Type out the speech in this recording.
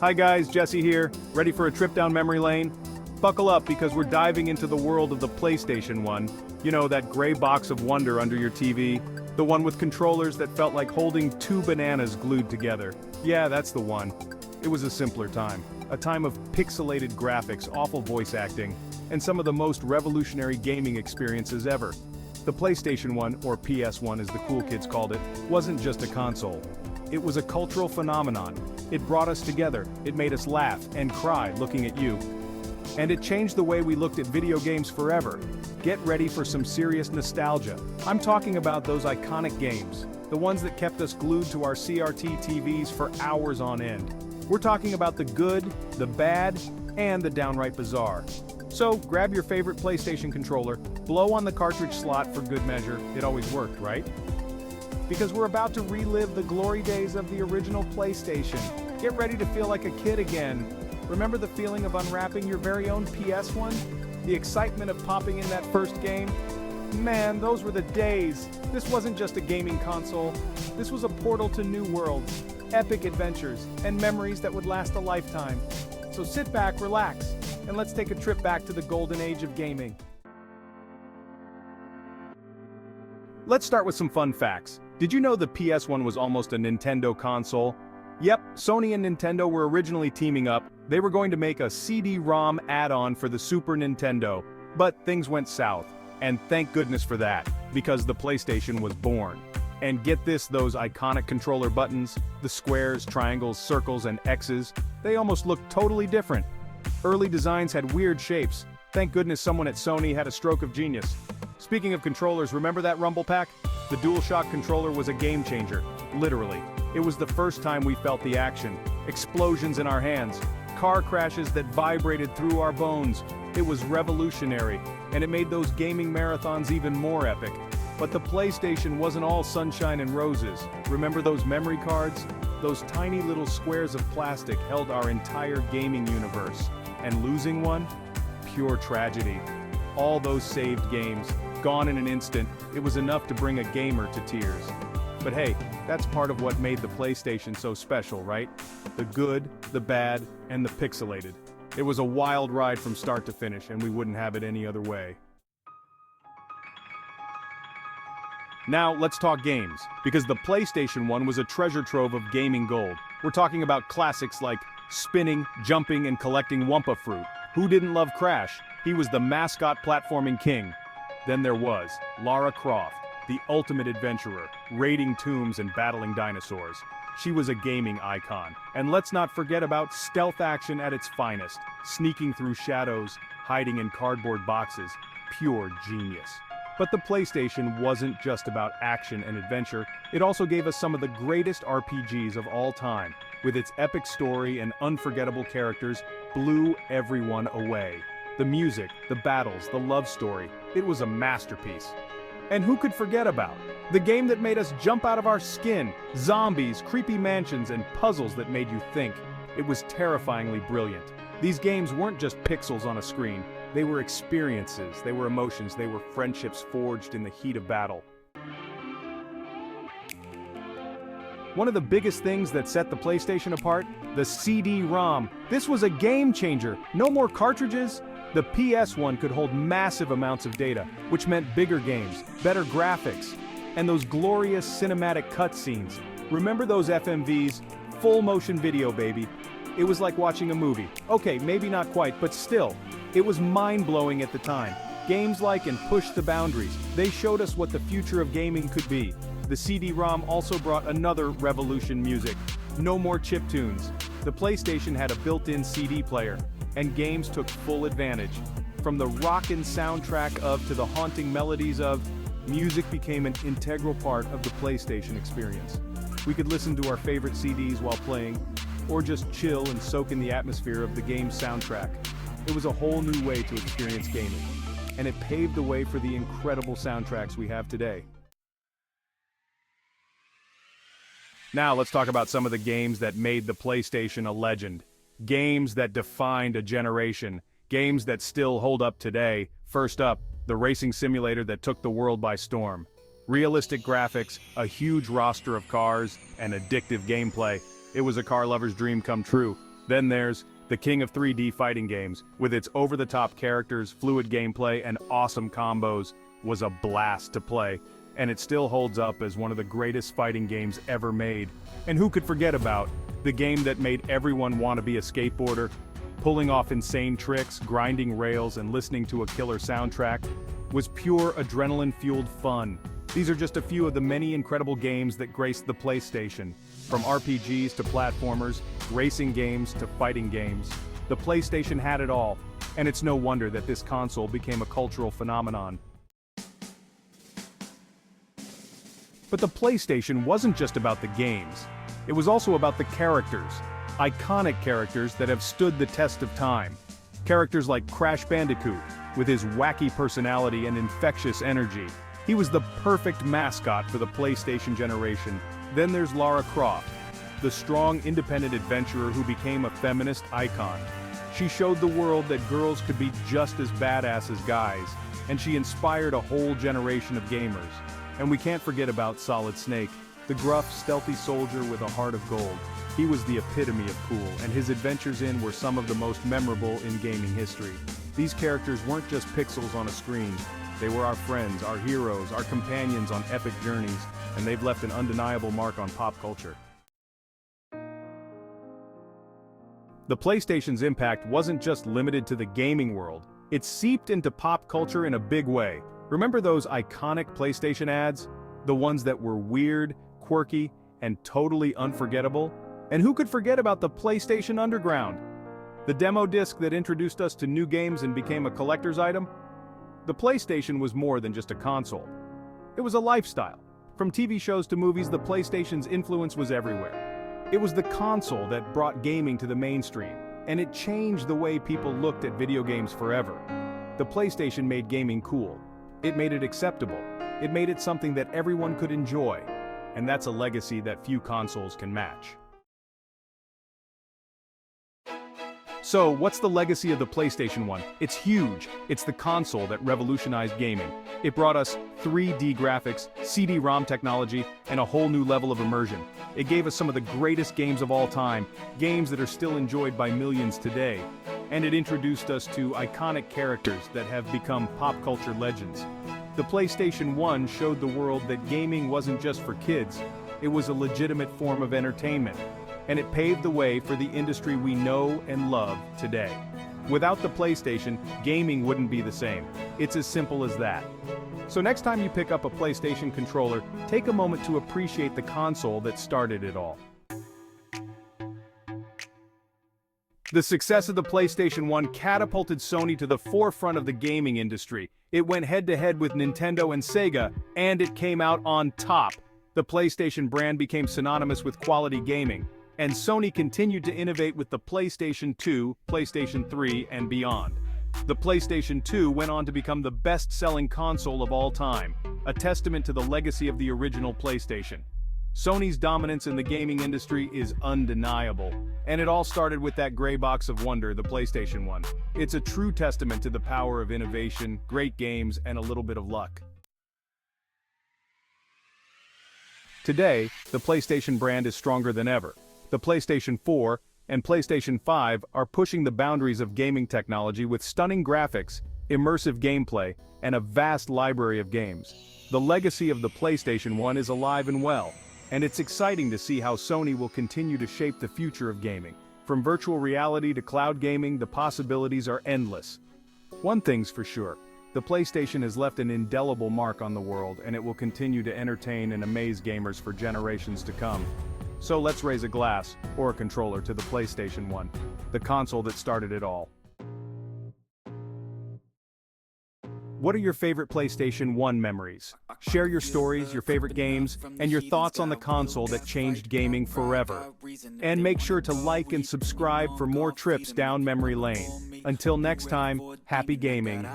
Hi guys, Jesse here. Ready for a trip down memory lane? Buckle up because we're diving into the world of the PlayStation 1. You know, that gray box of wonder under your TV? The one with controllers that felt like holding two bananas glued together. Yeah, that's the one. It was a simpler time. A time of pixelated graphics, awful voice acting, and some of the most revolutionary gaming experiences ever. The PlayStation 1, or PS1 as the cool kids called it, wasn't just a console. It was a cultural phenomenon. It brought us together, it made us laugh and cry looking at you. And it changed the way we looked at video games forever. Get ready for some serious nostalgia. I'm talking about those iconic games, the ones that kept us glued to our CRT TVs for hours on end. We're talking about the good, the bad, and the downright bizarre. So, grab your favorite PlayStation controller, blow on the cartridge slot for good measure. It always worked, right? Because we're about to relive the glory days of the original PlayStation. Get ready to feel like a kid again. Remember the feeling of unwrapping your very own PS1? The excitement of popping in that first game? Man, those were the days. This wasn't just a gaming console. This was a portal to new worlds, epic adventures, and memories that would last a lifetime. So sit back, relax, and let's take a trip back to the golden age of gaming. Let's start with some fun facts. Did you know the PS1 was almost a Nintendo console? Yep, Sony and Nintendo were originally teaming up. They were going to make a CD-ROM add-on for the Super Nintendo, but things went south. And thank goodness for that, because the PlayStation was born. And get this, those iconic controller buttons, the squares, triangles, circles, and X's, they almost looked totally different. Early designs had weird shapes. Thank goodness someone at Sony had a stroke of genius. Speaking of controllers, remember that Rumble Pack? The DualShock controller was a game changer, literally. It was the first time we felt the action. Explosions in our hands, car crashes that vibrated through our bones. It was revolutionary, and it made those gaming marathons even more epic. But the PlayStation wasn't all sunshine and roses. Remember those memory cards? Those tiny little squares of plastic held our entire gaming universe. And losing one? Pure tragedy. All those saved games, gone in an instant, it was enough to bring a gamer to tears. But hey, that's part of what made the PlayStation so special, right? The good, the bad, and the pixelated. It was a wild ride from start to finish, and we wouldn't have it any other way. Now, let's talk games, because the PlayStation 1 was a treasure trove of gaming gold. We're talking about classics like spinning, jumping, and collecting Wumpa fruit. Who didn't love Crash? He was the mascot platforming king. Then there was Lara Croft, the ultimate adventurer, raiding tombs and battling dinosaurs. She was a gaming icon. And let's not forget about stealth action at its finest, sneaking through shadows, hiding in cardboard boxes. Pure genius. But the PlayStation wasn't just about action and adventure, it also gave us some of the greatest RPGs of all time. With its epic story and unforgettable characters, blew everyone away. The music, the battles, the love story, it was a masterpiece. And who could forget about the game that made us jump out of our skin, zombies, creepy mansions, and puzzles that made you think. It was terrifyingly brilliant. These games weren't just pixels on a screen. They were experiences, they were emotions, they were friendships forged in the heat of battle. One of the biggest things that set the PlayStation apart? The CD-ROM. This was a game changer. No more cartridges. The PS1 could hold massive amounts of data, which meant bigger games, better graphics, and those glorious cinematic cutscenes. Remember those FMVs? Full motion video, baby. It was like watching a movie. Okay, maybe not quite, but still. It was mind-blowing at the time. Games like and pushed the boundaries. They showed us what the future of gaming could be. The CD-ROM also brought another revolution: music. No more chiptunes. The PlayStation had a built-in CD player, and games took full advantage. From the rockin' soundtrack of to the haunting melodies of, music became an integral part of the PlayStation experience. We could listen to our favorite CDs while playing, or just chill and soak in the atmosphere of the game's soundtrack. It was a whole new way to experience gaming, and it paved the way for the incredible soundtracks we have today. Now let's talk about some of the games that made the PlayStation a legend. Games that defined a generation. Games that still hold up today. First up, the racing simulator that took the world by storm. Realistic graphics, a huge roster of cars, and addictive gameplay. It was a car lover's dream come true. Then there's the king of 3D fighting games, with its over-the-top characters, fluid gameplay, and awesome combos, was a blast to play, and it still holds up as one of the greatest fighting games ever made. And who could forget about the game that made everyone want to be a skateboarder, pulling off insane tricks, grinding rails, and listening to a killer soundtrack, was pure adrenaline-fueled fun. These are just a few of the many incredible games that graced the PlayStation. From RPGs to platformers, racing games to fighting games, the PlayStation had it all, and it's no wonder that this console became a cultural phenomenon. But the PlayStation wasn't just about the games. It was also about the characters. Iconic characters that have stood the test of time. Characters like Crash Bandicoot, with his wacky personality and infectious energy. He was the perfect mascot for the PlayStation generation. Then there's Lara Croft, the strong, independent adventurer who became a feminist icon. She showed the world that girls could be just as badass as guys, and she inspired a whole generation of gamers. And we can't forget about Solid Snake, the gruff, stealthy soldier with a heart of gold. He was the epitome of cool, and his adventures were some of the most memorable in gaming history. These characters weren't just pixels on a screen. They were our friends, our heroes, our companions on epic journeys, and they've left an undeniable mark on pop culture. The PlayStation's impact wasn't just limited to the gaming world. It seeped into pop culture in a big way. Remember those iconic PlayStation ads? The ones that were weird, quirky, and totally unforgettable? And who could forget about the PlayStation Underground? The demo disc that introduced us to new games and became a collector's item? The PlayStation was more than just a console. It was a lifestyle. From TV shows to movies, the PlayStation's influence was everywhere. It was the console that brought gaming to the mainstream, and it changed the way people looked at video games forever. The PlayStation made gaming cool. It made it acceptable. It made it something that everyone could enjoy. And that's a legacy that few consoles can match. So, what's the legacy of the PlayStation 1? It's huge. It's the console that revolutionized gaming. It brought us 3D graphics, CD-ROM technology, and a whole new level of immersion. It gave us some of the greatest games of all time, games that are still enjoyed by millions today. And it introduced us to iconic characters that have become pop culture legends. The PlayStation 1 showed the world that gaming wasn't just for kids. It was a legitimate form of entertainment. And it paved the way for the industry we know and love today. Without the PlayStation, gaming wouldn't be the same. It's as simple as that. So next time you pick up a PlayStation controller, take a moment to appreciate the console that started it all. The success of the PlayStation 1 catapulted Sony to the forefront of the gaming industry. It went head-to-head with Nintendo and Sega, and it came out on top. The PlayStation brand became synonymous with quality gaming. And Sony continued to innovate with the PlayStation 2, PlayStation 3, and beyond. The PlayStation 2 went on to become the best-selling console of all time, a testament to the legacy of the original PlayStation. Sony's dominance in the gaming industry is undeniable, and it all started with that gray box of wonder, the PlayStation 1. It's a true testament to the power of innovation, great games, and a little bit of luck. Today, the PlayStation brand is stronger than ever. The PlayStation 4 and PlayStation 5 are pushing the boundaries of gaming technology with stunning graphics, immersive gameplay, and a vast library of games. The legacy of the PlayStation 1 is alive and well, and it's exciting to see how Sony will continue to shape the future of gaming. From virtual reality to cloud gaming, the possibilities are endless. One thing's for sure, the PlayStation has left an indelible mark on the world, and it will continue to entertain and amaze gamers for generations to come. So let's raise a glass, or a controller, to the PlayStation 1, the console that started it all. What are your favorite PlayStation 1 memories? Share your stories, your favorite games, and your thoughts on the console that changed gaming forever. And make sure to like and subscribe for more trips down memory lane. Until next time, happy gaming.